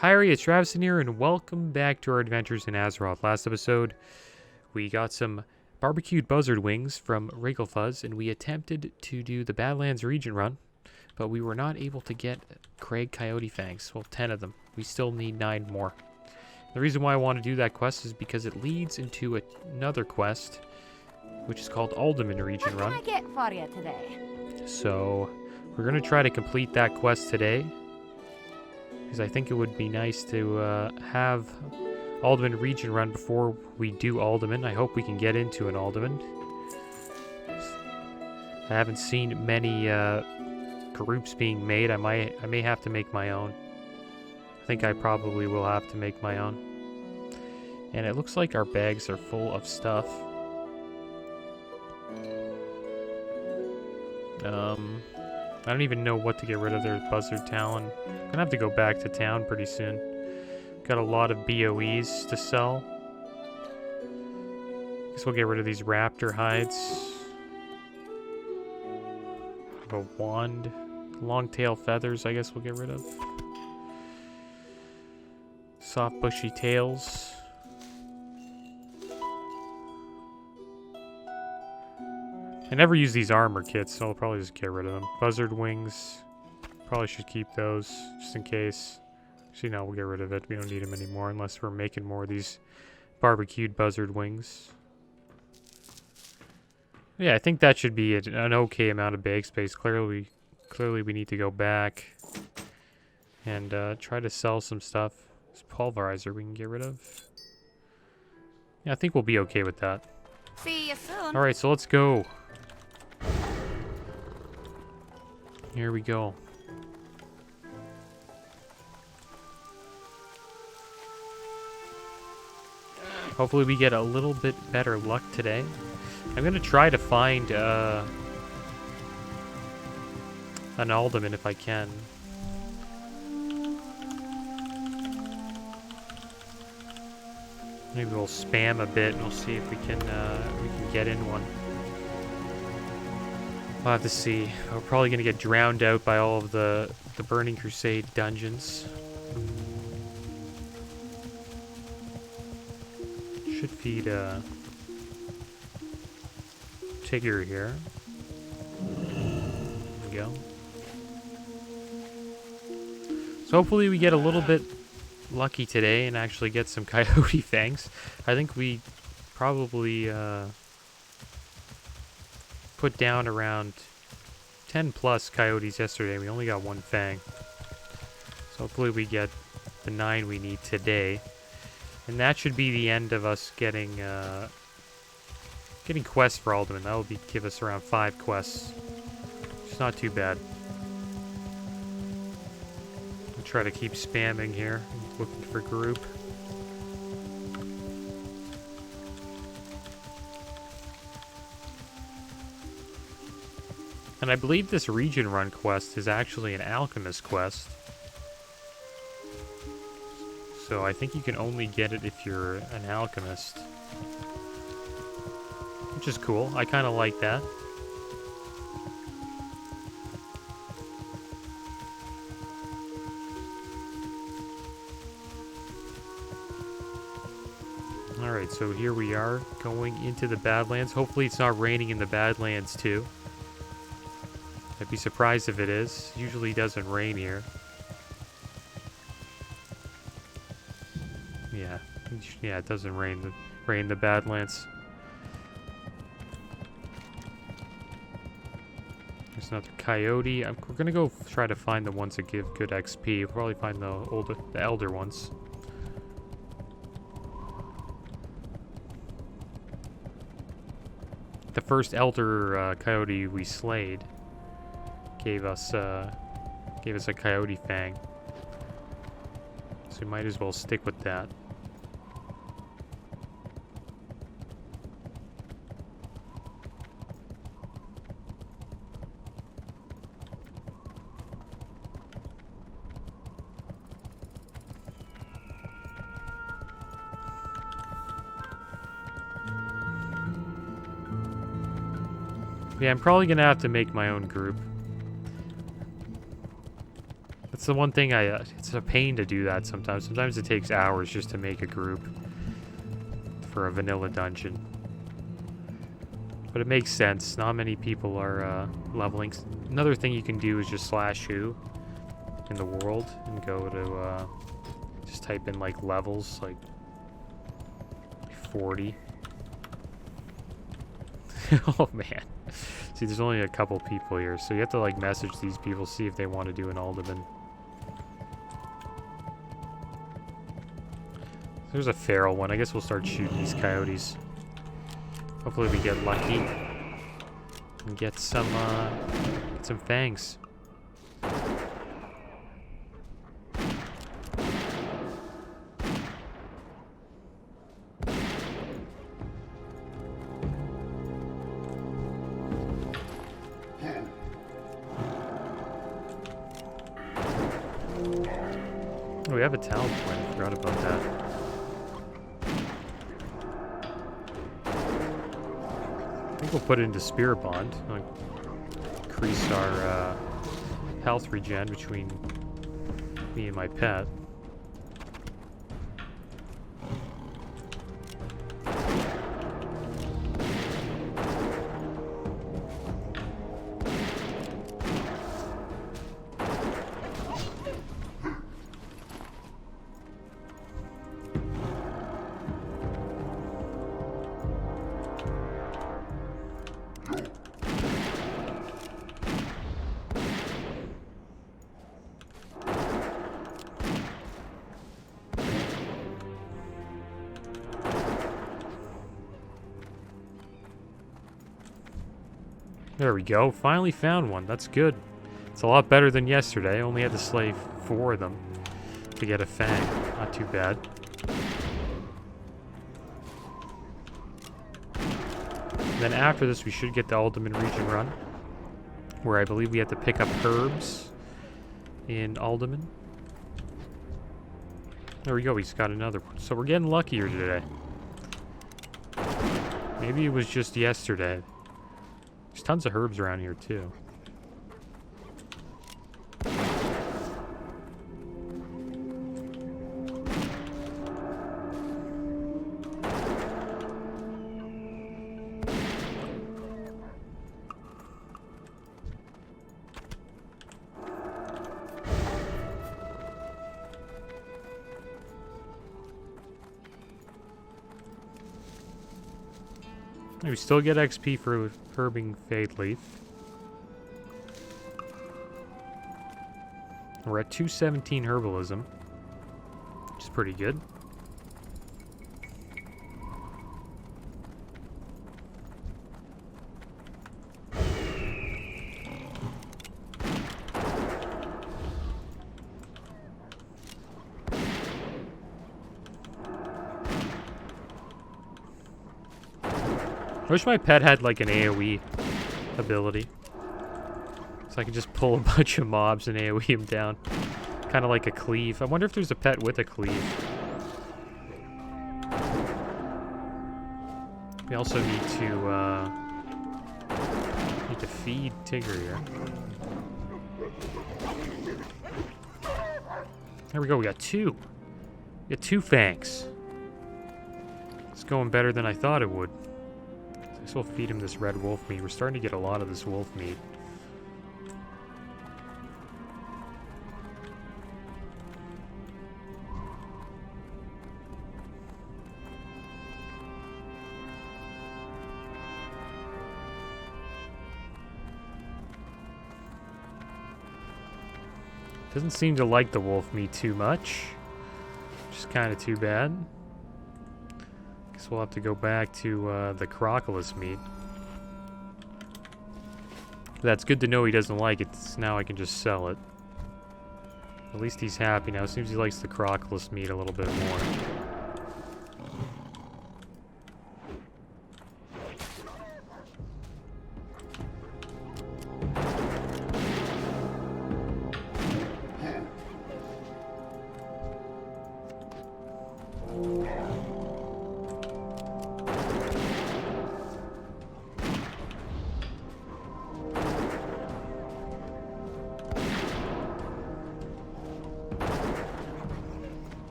Hi, it's Travis in here, and welcome back to our adventures in Azeroth. Last episode, we got some barbecued buzzard wings from Fuzz, and we attempted to do the Badlands Reagent run, but we were not able to get Craig Coyote Fangs. Well, 10 of them. We still need 9 more. The reason why I want to do that quest is because it leads into another quest, which is called Uldaman Reagent run. What can I get for you today? So, we're going to try to complete that quest today, because I think it would be nice to have Uldaman Reagent run before we do Uldaman. I hope we can get into an Uldaman. I haven't seen many groups being made. I may have to make my own. I think I probably will have to make my own. And it looks like our bags are full of stuff. I don't even know what to get rid of. There's Buzzard Talon. I'm gonna have to go back to town pretty soon. Got a lot of BOEs to sell. Guess we'll get rid of these raptor hides. Have a wand. Long-tail feathers, I guess we'll get rid of. Soft bushy tails. I never use these armor kits, so I'll probably just get rid of them. Buzzard wings. Probably should keep those, just in case. Actually, no, we'll get rid of it. We don't need them anymore, unless we're making more of these barbecued buzzard wings. Yeah, I think that should be an okay amount of bag space. Clearly we need to go back and try to sell some stuff. This pulverizer we can get rid of. Yeah, I think we'll be okay with that. See you soon. Alright, so let's go. Here we go. Hopefully we get a little bit better luck today. I'm going to try to find an Uldaman if I can. Maybe we'll spam a bit and we'll see if we can get in one. We'll have to see. We're probably going to get drowned out by all of the Burning Crusade dungeons. Should feed Tigger here. There we go. So hopefully we get a little bit lucky today and actually get some Coyote Fangs. I think we probably put down around 10 plus coyotes yesterday. We only got 1 fang. So hopefully we get the 9 we need today. And that should be the end of us getting quests for Uldaman. That will give us around 5 quests. It's not too bad. I'll try to keep spamming here, looking for group. And I believe this region run quest is actually an alchemist quest. So I think you can only get it if you're an alchemist. Which is cool. I kind of like that. Alright, so here we are going into the Badlands. Hopefully it's not raining in the Badlands too. I'd be surprised if it is. Usually doesn't rain here. Yeah, it doesn't rain the Badlands. There's another coyote. We're gonna go try to find the ones that give good XP. We'll probably find the elder ones. The first elder coyote we slayed gave us a coyote fang. So we might as well stick with that. Yeah, I'm probably gonna have to make my own group. It's the one thing it's a pain to do that sometimes. Sometimes it takes hours just to make a group for a vanilla dungeon. But it makes sense. Not many people are leveling. Another thing you can do is just /who in the world and go to just type in like levels, like 40. Oh man. See, there's only a couple people here, so you have to like message these people, see if they want to do an Uldaman. There's a feral one. I guess we'll start shooting these coyotes. Hopefully we get lucky and get some fangs. Oh, we have a talent point. I forgot about that. I think we'll put it into Spirit Bond. Increase our health regen between me and my pet. There we go. Finally found one. That's good. It's a lot better than yesterday. I only had to slay 4 of them to get a fang. Not too bad. And then after this, we should get the Uldaman Reagent run, where I believe we have to pick up herbs in Uldaman. There we go. We just got another one. So we're getting luckier today. Maybe it was just yesterday. There's tons of herbs around here, too. We still get XP for herbing Fade Leaf. We're at 217 herbalism, which is pretty good. I wish my pet had like an AoE ability. So I could just pull a bunch of mobs and AoE them down. Kind of like a cleave. I wonder if there's a pet with a cleave. We also need to feed Tigger here. There we go, we got 2. We got 2 fangs. It's going better than I thought it would. I guess we'll feed him this red wolf meat. We're starting to get a lot of this wolf meat. Doesn't seem to like the wolf meat too much, which is kind of too bad. Guess we'll have to go back to the crocodilus meat. That's good to know he doesn't like it. So now I can just sell it. At least he's happy now. Seems he likes the crocodilus meat a little bit more.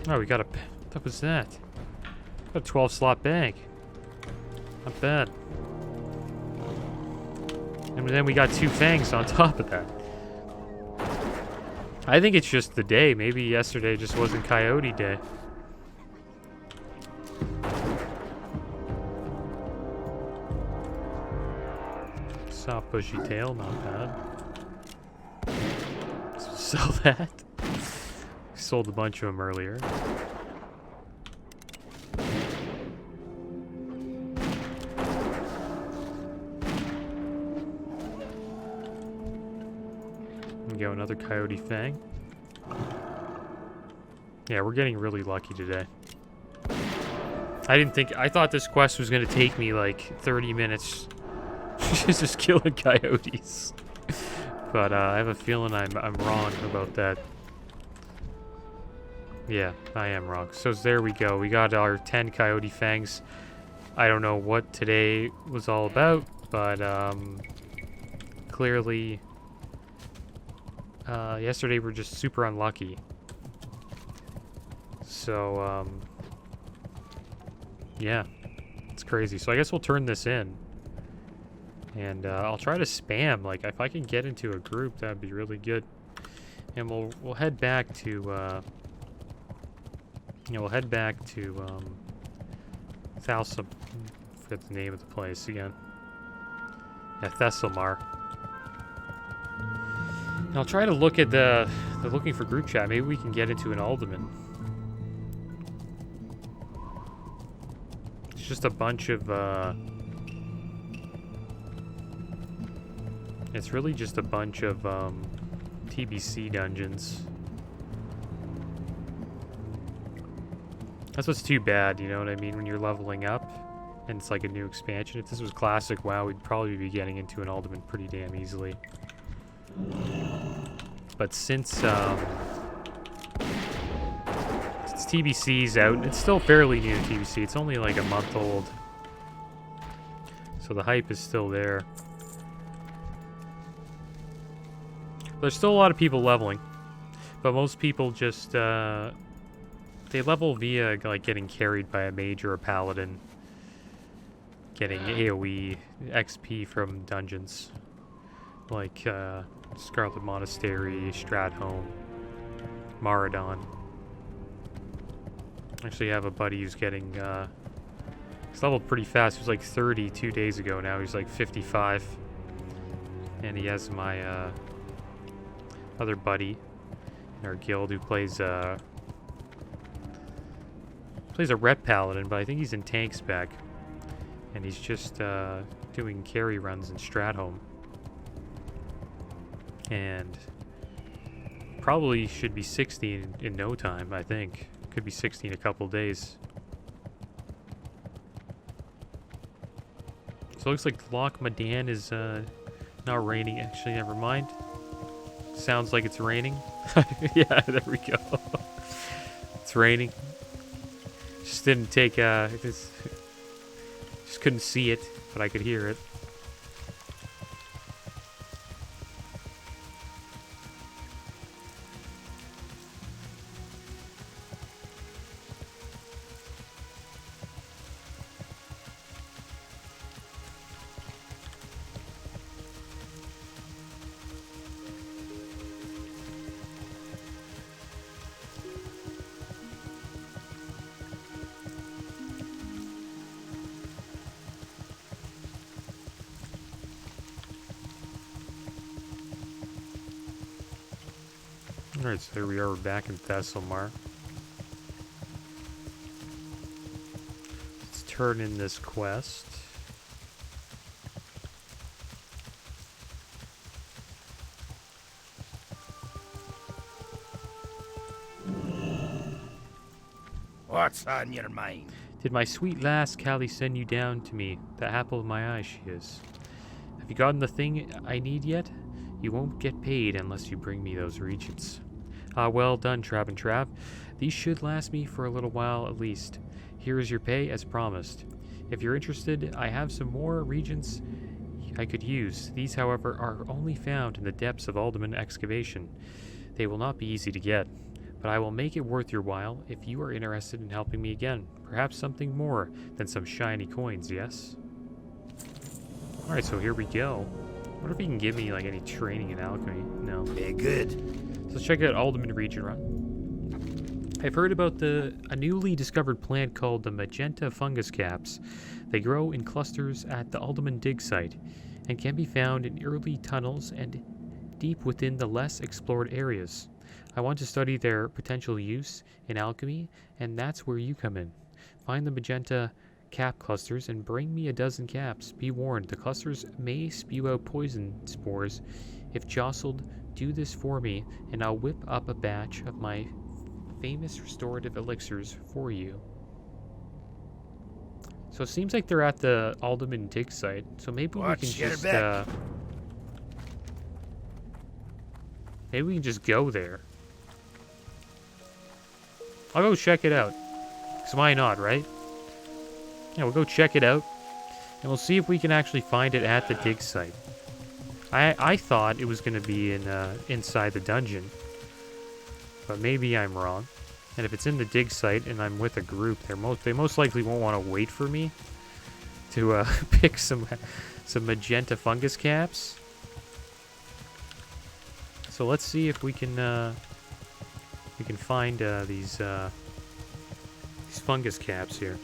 Oh, we got a... What was that? A 12-slot bag. Not bad. And then we got 2 fangs on top of that. I think it's just the day. Maybe yesterday just wasn't coyote day. Soft bushy tail, not bad. Let's sell that. Sold a bunch of them earlier. Go another coyote fang. Yeah, we're getting really lucky today. I thought this quest was gonna take me like 30 minutes just killing coyotes. But I have a feeling I'm wrong about that. Yeah, I am wrong. So there we go. We got our 10 coyote fangs. I don't know what today was all about, but clearly yesterday we're just super unlucky. So, yeah, it's crazy. So I guess we'll turn this in. And I'll try to spam. Like, if I can get into a group, that'd be really good. And we'll head back to, we'll head back to, Thalsam. I forget the name of the place again. Yeah, Thessalmar. And I'll try to look at the looking for group chat. Maybe we can get into an Uldaman. It's just a bunch of, it's really just a bunch of, TBC dungeons. That's what's too bad, you know what I mean? When you're leveling up, and it's like a new expansion. If this was classic WoW, we'd probably be getting into an Uldaman pretty damn easily. But since TBC's out, it's still fairly new to TBC. It's only like a month old. So the hype is still there. There's still a lot of people leveling. But most people just, they level via like getting carried by a mage or a paladin. Getting AoE XP from dungeons. Like, Scarlet Monastery, Stratholme, Maradon. Actually, I have a buddy who's getting, he's leveled pretty fast. He was like 30 2 days ago. Now he's like 55. And he has my, other buddy in our guild who plays a rep paladin, but I think he's in tank spec. And he's just, doing carry runs in Stratholme. And probably should be 60 in no time, I think. Could be 60 in a couple days. So it looks like Loch Madan is not raining. Actually, never mind. Sounds like it's raining. Yeah, there we go. It's raining. Just didn't take, just couldn't see it, but I could hear it. Alright, so there we are, we're back in Thessalmar. Let's turn in this quest. What's on your mind? Did my sweet lass Callie send you down to me? The apple of my eye she is. Have you gotten the thing I need yet? You won't get paid unless you bring me those regents. Ah, well done, Trav and Trav. These should last me for a little while at least. Here is your pay as promised. If you're interested, I have some more regents I could use. These, however, are only found in the depths of Uldaman excavation. They will not be easy to get, but I will make it worth your while if you are interested in helping me again. Perhaps something more than some shiny coins, yes? Alright, so here we go. I wonder if he can give me, like, any training in alchemy. No. Very good. So let's check out Uldaman Reagent run. I've heard about a newly discovered plant called the magenta fungus caps. They grow in clusters at the Uldaman dig site and can be found in early tunnels and deep within the less explored areas. I want to study their potential use in alchemy, and that's where you come in. Find the magenta cap clusters and bring me a dozen caps. Be warned, the clusters may spew out poison spores. If jostled, do this for me, and I'll whip up a batch of my famous restorative elixirs for you. So it seems like they're at the Uldaman dig site, so maybe we can just maybe we can just go there. I'll go check it out. 'Cause why not, right? Yeah, we'll go check it out, and we'll see if we can actually find it at the dig site. I thought it was going to be in inside the dungeon, but maybe I'm wrong. And if it's in the dig site and I'm with a group, they most likely won't want to wait for me to pick some magenta fungus caps. So let's see if we can find these fungus caps here.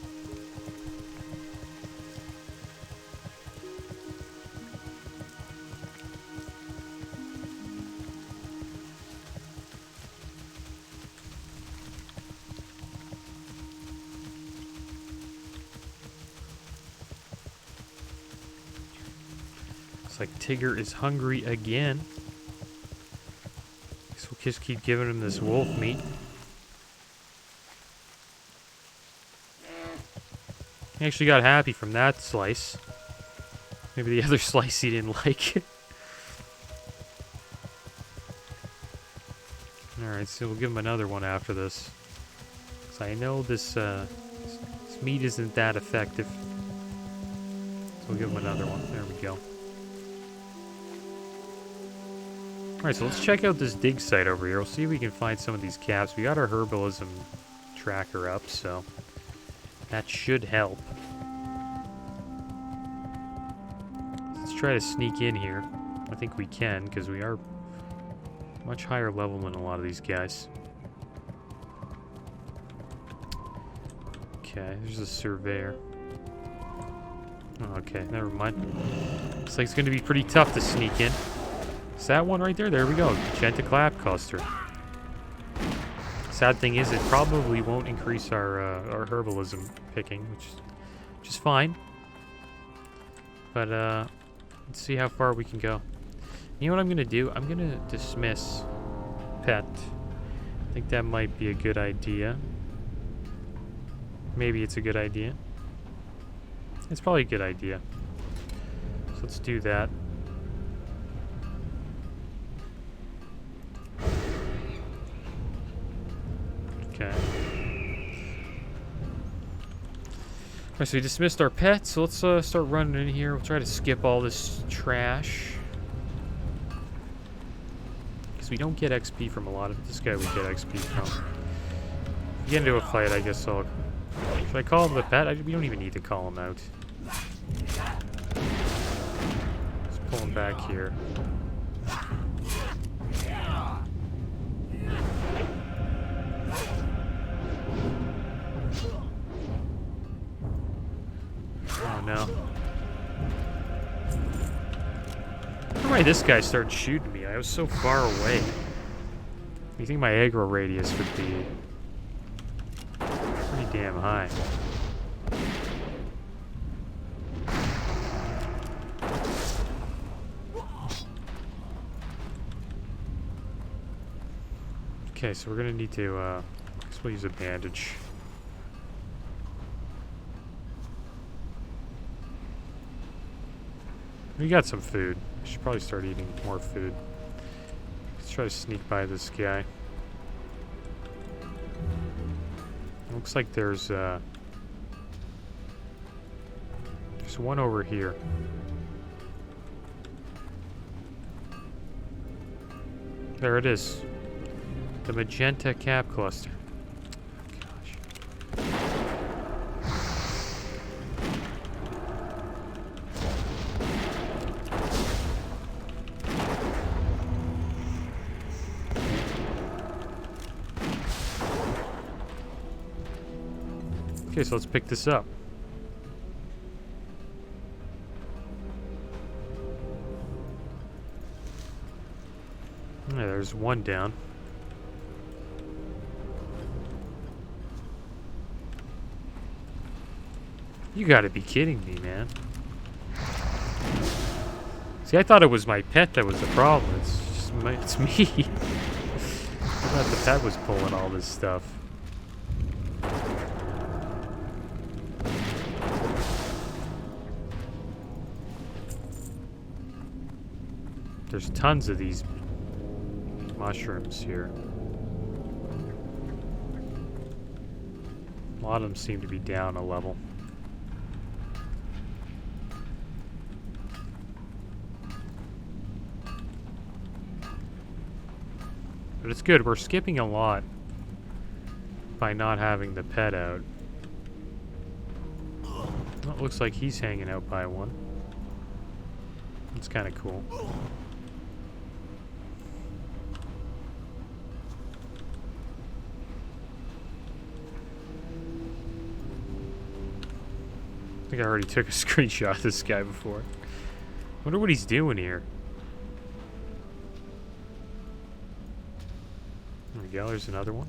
Like Tigger is hungry again. Guess we'll just keep giving him this wolf meat. He actually got happy from that slice. Maybe the other slice he didn't like. Alright, so we'll give him another one after this. So I know this meat isn't that effective. So we'll give him another one. There we go. Alright, so let's check out this dig site over here. We'll see if we can find some of these caps. We got our herbalism tracker up, so that should help. Let's try to sneak in here. I think we can, because we are much higher level than a lot of these guys. Okay, there's a surveyor. Oh, okay, never mind. Looks like it's going to be pretty tough to sneak in. Is that one right there? There we go. Magenta clap cluster. Sad thing is, it probably won't increase our herbalism picking, which is fine. But let's see how far we can go. You know what I'm gonna do? I'm gonna dismiss pet. I think that might be a good idea. Maybe it's a good idea. It's probably a good idea. So let's do that. Okay. Alright, so we dismissed our pets, so let's start running in here. We'll try to skip all this trash. Because we don't get XP from a lot of it. This guy we get XP from. If we get into a fight, I guess I'll... Should I call him the pet? We don't even need to call him out. Let's pull him back here. Oh no. I don't know why this guy started shooting me. I was so far away. You think my aggro radius would be pretty damn high. Okay, so we're gonna need to, I guess we'll use a bandage. We got some food. I should probably start eating more food. Let's try to sneak by this guy. Looks like there's one over here. There it is. The magenta cap cluster. Gosh. Okay, so let's pick this up. Yeah, there's one down. You gotta be kidding me, man. See, I thought it was my pet that was the problem. It's just it's me. I thought the pet was pulling all this stuff. There's tons of these mushrooms here. A lot of them seem to be down a level. But it's good. We're skipping a lot by not having the pet out. Well, it looks like he's hanging out by one. It's kind of cool. I think I already took a screenshot of this guy before. Wonder what he's doing here. There we go, there's another one.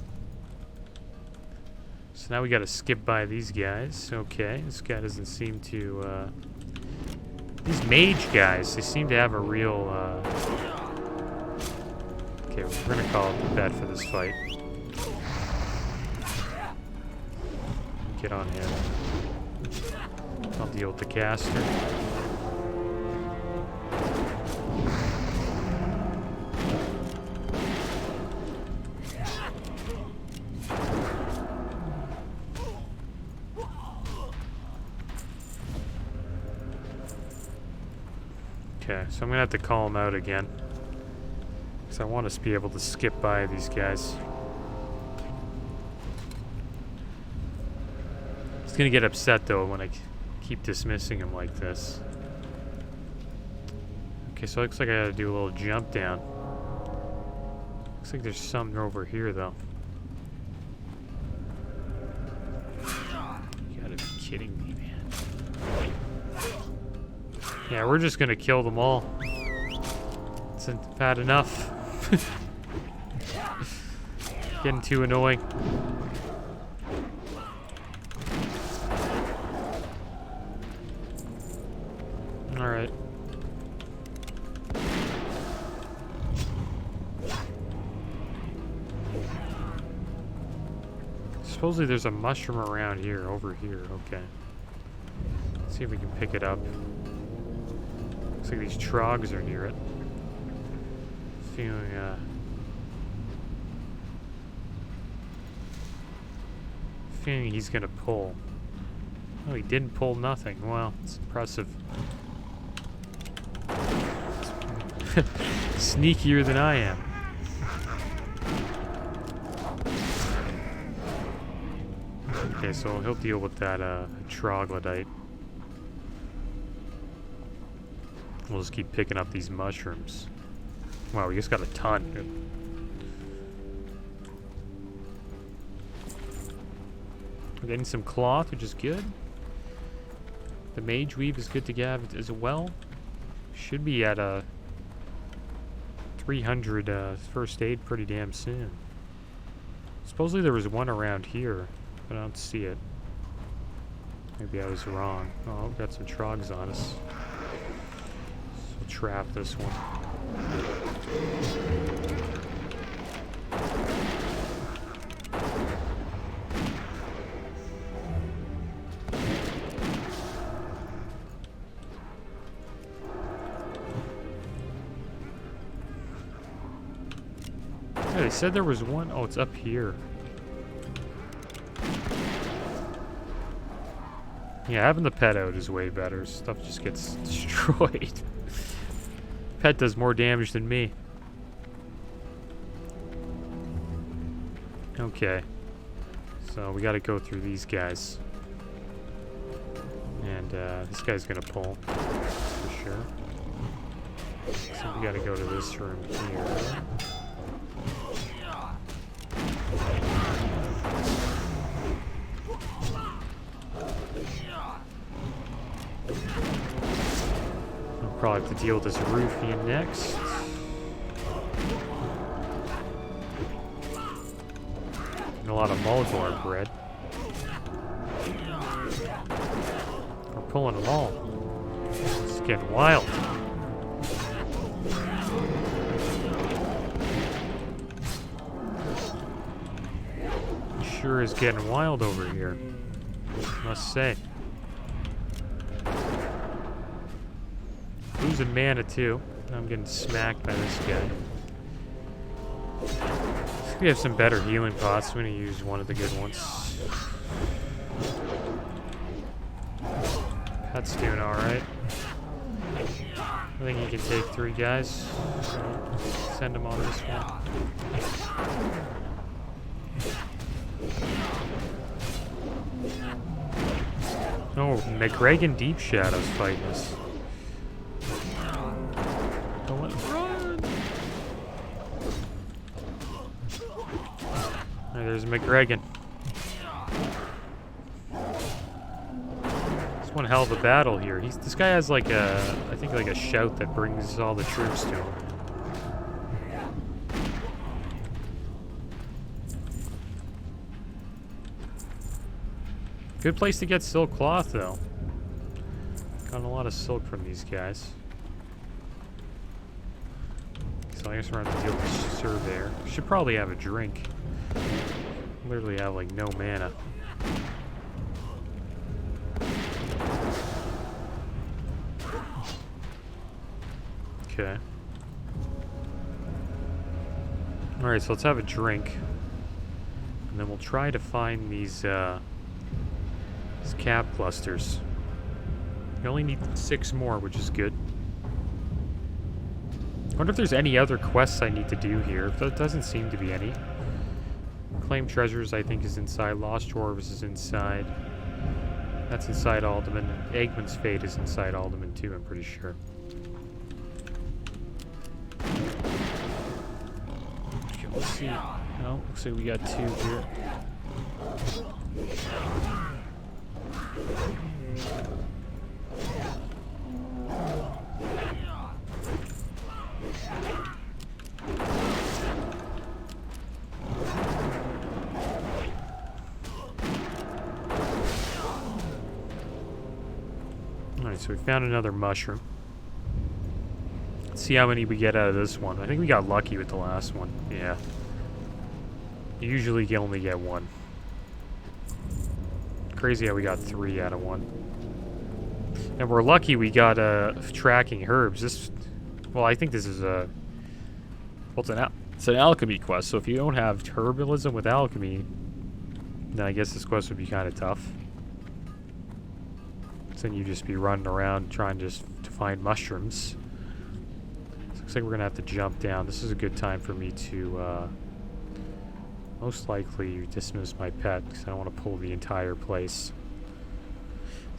So now we gotta skip by these guys. Okay, this guy doesn't seem to, these mage guys, they seem to have a real, okay, we're gonna call it the bet for this fight. Get on him. I'll deal with the caster. Okay, so I'm gonna have to call him out again. Because I want us to be able to skip by these guys. He's gonna get upset though when I keep dismissing him like this. Okay, so it looks like I gotta do a little jump down. Looks like there's something over here though. You gotta be kidding me, man. Yeah, we're just gonna kill them all. It's bad enough. Getting too annoying. Alright. Supposedly there's a mushroom around here, over here. Okay. Let's see if we can pick it up. Looks like these trogs are near it. Feeling, feeling he's gonna pull. Oh, he didn't pull nothing. Well, it's impressive. Sneakier than I am. Okay, so he'll deal with that troglodyte. We'll just keep picking up these mushrooms. Wow, we just got a ton. We're getting some cloth, which is good. The mage weave is good to get as well. Should be at a 300 first aid pretty damn soon. Supposedly there was one around here, but I don't see it. Maybe I was wrong. Oh, we've got some trogs on us. So we'll trap this one. Yeah, they said there was one. Oh, it's up here. Yeah, having the pet out is way better. Stuff just gets destroyed. Pet does more damage than me. Okay. So we gotta go through these guys. And this guy's gonna pull, for sure. So we gotta go to this room here. I'll probably have to deal with this ruffian next. And a lot of Mulgore bread. We're pulling them all. It's getting wild. Sure is getting wild over here, must say. Losing mana too. I'm getting smacked by this guy. We have some better healing pots. I'm gonna use one of the good ones. That's doing alright. I think he can take 3 guys. So send him on this one. Oh, McGregor Deep Shadows fighting us. Don't let him run! Right, there's McGregor. It's one hell of a battle here. This guy has like I think like a shout that brings all the troops to him. Good place to get silk cloth, though. Got a lot of silk from these guys. So I guess we're going to deal with Surveyor. Should probably have a drink. Literally have, like, no mana. Okay. Alright, so let's have a drink. And then we'll try to find these cap clusters. We only need 6 more, which is good. I wonder if there's any other quests I need to do here. There doesn't seem to be any. Claim Treasures, I think, is inside. Lost Dwarves is inside. That's inside Uldaman. Eggman's Fate is inside Uldaman, too, I'm pretty sure. Okay, let's see. No, looks like we got 2 here. Alright, so we found another mushroom. Let's see how many we get out of this one. I think we got lucky with the last one. Yeah. Usually you only get 1. Crazy how we got 3 out of 1. And we're lucky we got tracking herbs. Well, I think this is a... Well, it's an alchemy quest, so if you don't have herbalism with alchemy, then I guess this quest would be kind of tough. So then you just be running around trying just to find mushrooms. So looks like we're going to have to jump down. This is a good time for me to most likely dismiss my pet because I don't want to pull the entire place.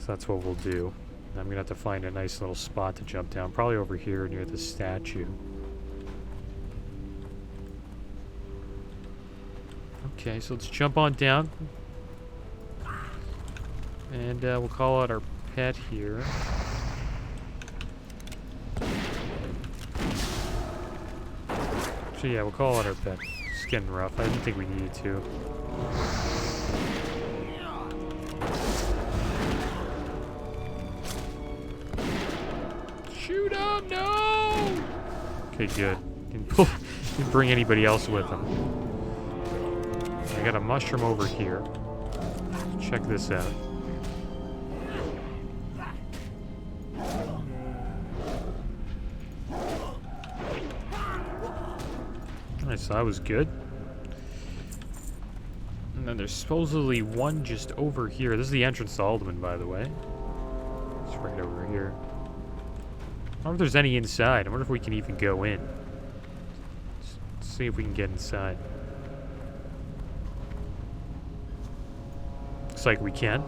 So that's what we'll do. I'm going to have to find a nice little spot to jump down. Probably over here near the statue. Okay, so let's jump on down. And we'll call out our pet here. So yeah, we'll call out our pet. It's getting rough. I didn't think we needed to. Shoot him! No! Okay, good. Didn't bring anybody else with him. I got a mushroom over here. Check this out. Alright, so that was good. And then there's supposedly one just over here. This is the entrance to Uldaman, by the way. It's right over here. I wonder if there's any inside. I wonder if we can even go in. Let's see if we can get inside. Looks like we can.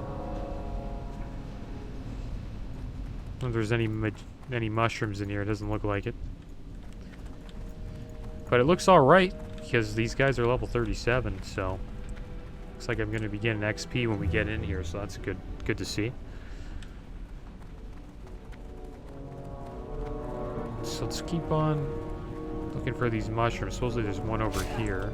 If there's any mushrooms in here, it doesn't look like it. But it looks alright, because these guys are level 37, so... Looks like I'm going to be getting XP when we get in here, so that's good to see. So let's keep on looking for these mushrooms. Supposedly there's one over here.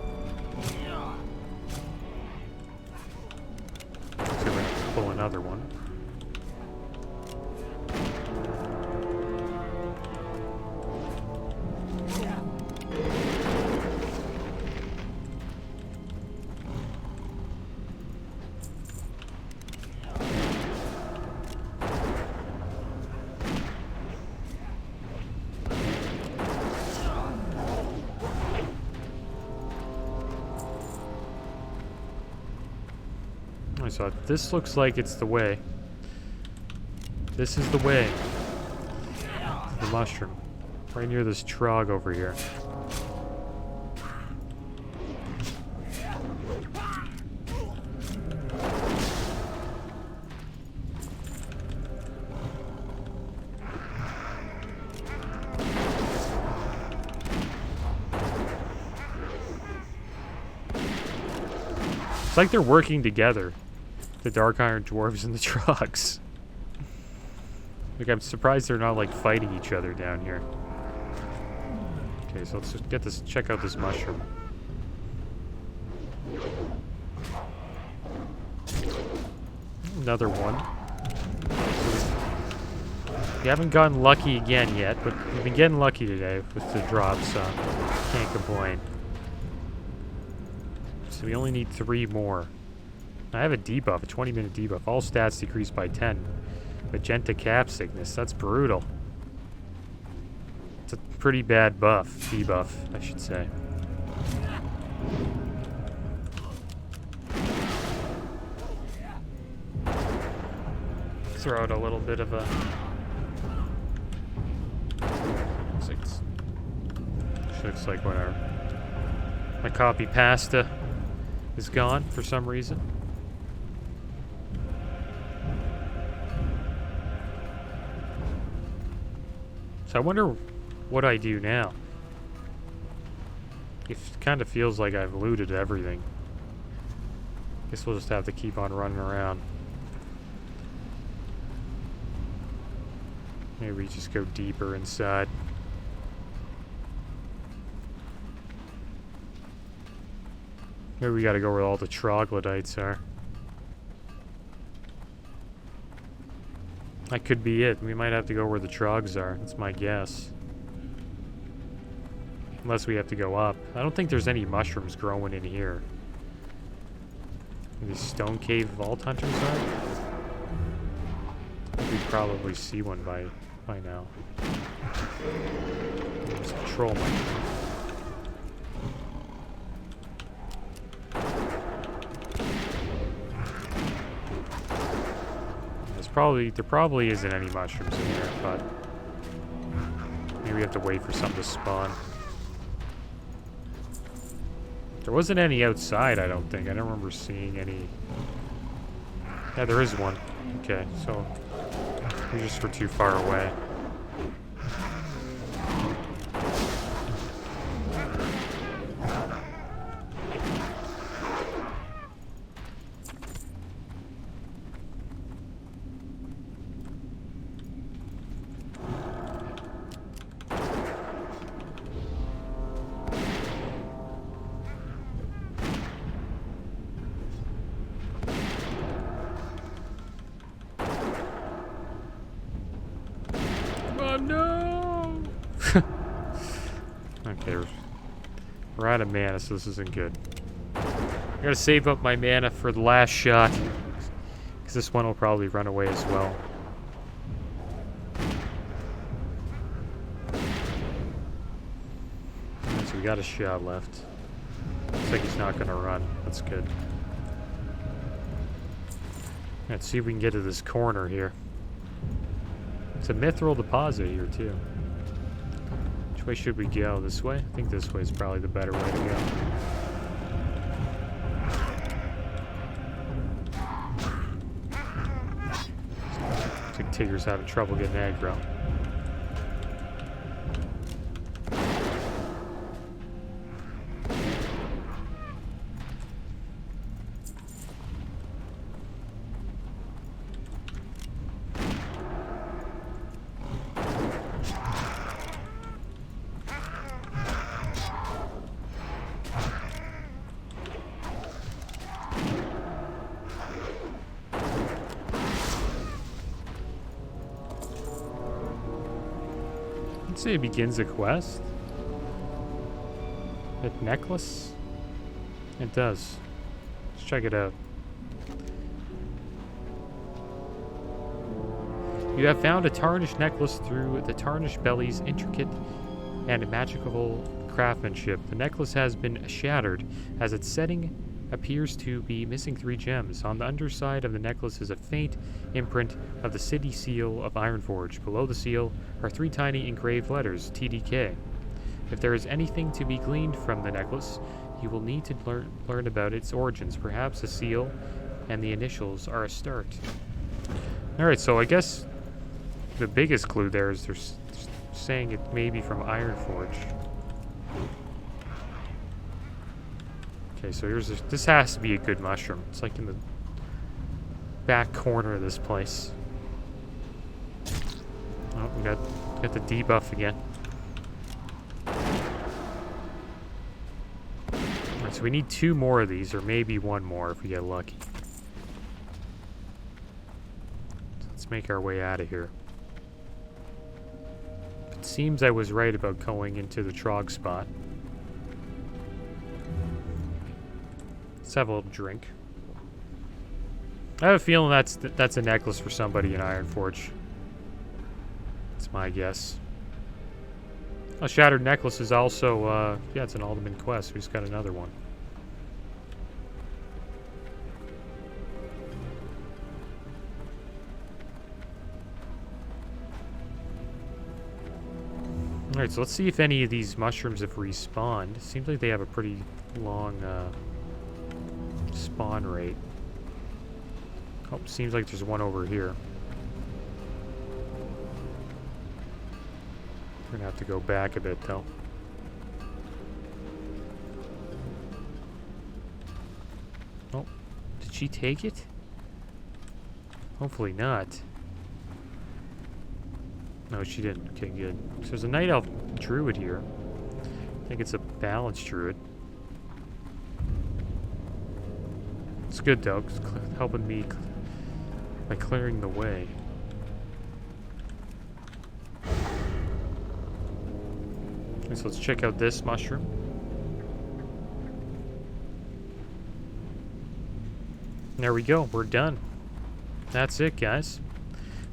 Let's see if I can pull another one. So this looks like it's the way. This is the way. The mushroom. Right near this trog over here. It's like they're working together. The Dark Iron Dwarves and the Trogs. Like, I'm surprised they're not, like, fighting each other down here. Okay, so let's just get this, check out this mushroom. Another one. We haven't gotten lucky again yet, but we've been getting lucky today with the drops, so can't complain. So we only need 3 more. I have a debuff, a 20-minute debuff. All stats decreased by 10. Magenta cap sickness, that's brutal. It's a pretty bad buff, debuff, I should say. Throw out a little bit of a... Looks like whatever. My copy pasta is gone for some reason. So I wonder what I do now. It kind of feels like I've looted everything. Guess we'll just have to keep on running around. Maybe we just go deeper inside. Maybe we gotta go where all the troglodytes are. That could be it. We might have to go where the trogs are. That's my guess. Unless we have to go up. I don't think there's any mushrooms growing in here. These stone cave vault hunters are? We'd probably see one by now. There's a troll mine. There probably isn't any mushrooms in here, but maybe we have to wait for some to spawn. There wasn't any outside, I don't think. I don't remember seeing any. Yeah, there is one. Okay, so we just were too far away. No! Okay, we're out of mana, so this isn't good. I gotta save up my mana for the last shot, because this one will probably run away as well. Right, so we got a shot left. Looks like he's not gonna run. That's good. Let's see if we can get to this corner here. It's a mithril deposit here, too. Which way should we go? This way? I think this way is probably the better way to go. Tigger's having trouble getting aggro. Let's say it begins a quest. That necklace? It does. Let's check it out. You have found a tarnished necklace through the tarnished belly's intricate and magical craftsmanship. The necklace has been shattered as its setting appears to be missing 3 gems. On the underside of the necklace is a faint imprint of the city seal of Ironforge. Below the seal are 3 tiny engraved letters, TDK. If there is anything to be gleaned from the necklace, you will need to learn about its origins. Perhaps the seal and the initials are a start. Alright, so I guess the biggest clue there is they're saying it may be from Ironforge. Okay, so here's this has to be a good mushroom. It's like in the back corner of this place. Oh, we got the debuff again. Alright, so we need 2 more of these, or maybe 1 more if we get lucky. So let's make our way out of here. It seems I was right about going into the Trog spot. Let's have a little drink. I have a feeling that's a necklace for somebody in Ironforge. That's my guess. A shattered necklace is also, yeah, it's an Uldaman quest. We just got another one. Alright, so let's see if any of these mushrooms have respawned. Seems like they have a pretty long, spawn rate. Oh, seems like there's one over here. We're gonna have to go back a bit though. Oh, did she take it? Hopefully not. No, she didn't. Okay, good. So there's a night elf druid here. I think it's a balanced druid. It's good though, 'cause it's helping me by clearing the way. Okay, so let's check out this mushroom. There we go, we're done. That's it, guys.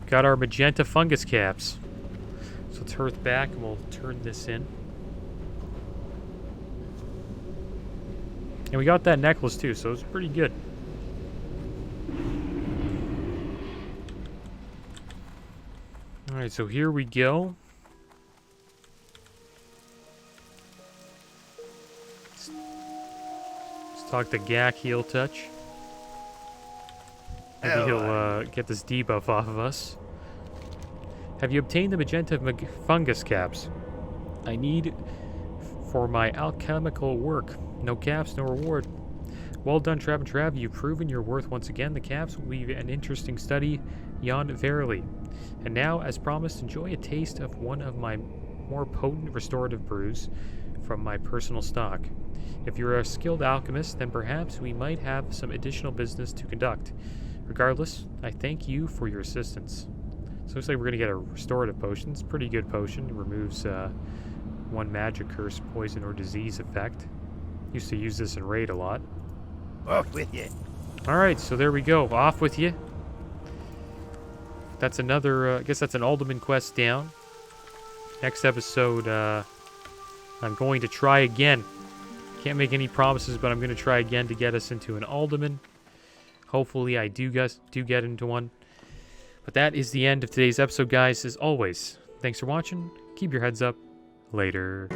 Got our magenta fungus caps. So let's hearth back and we'll turn this in. And we got that necklace too, so it's pretty good. Alright, so here we go. Let's talk to Gak Heal Touch. Maybe he'll get this debuff off of us. Have you obtained the magenta fungus caps? I need for my alchemical work. No caps, no reward. Well done, Trav and Trav. You've proven your worth once again. The caps will be an interesting study, yon verily. And now, as promised, enjoy a taste of one of my more potent restorative brews from my personal stock. If you're a skilled alchemist, then perhaps we might have some additional business to conduct. Regardless, I thank you for your assistance. So it looks like we're going to get a restorative potion. It's a pretty good potion. It removes 1 magic curse, poison, or disease effect. Used to use this in Raid a lot. Off with you. Alright, so there we go. Off with you. That's another, I guess that's an Uldaman quest down. Next episode, I'm going to try again. Can't make any promises, but I'm going to try again to get us into an Uldaman. Hopefully I do get into one. But that is the end of today's episode, guys. As always, thanks for watching. Keep your heads up. Later.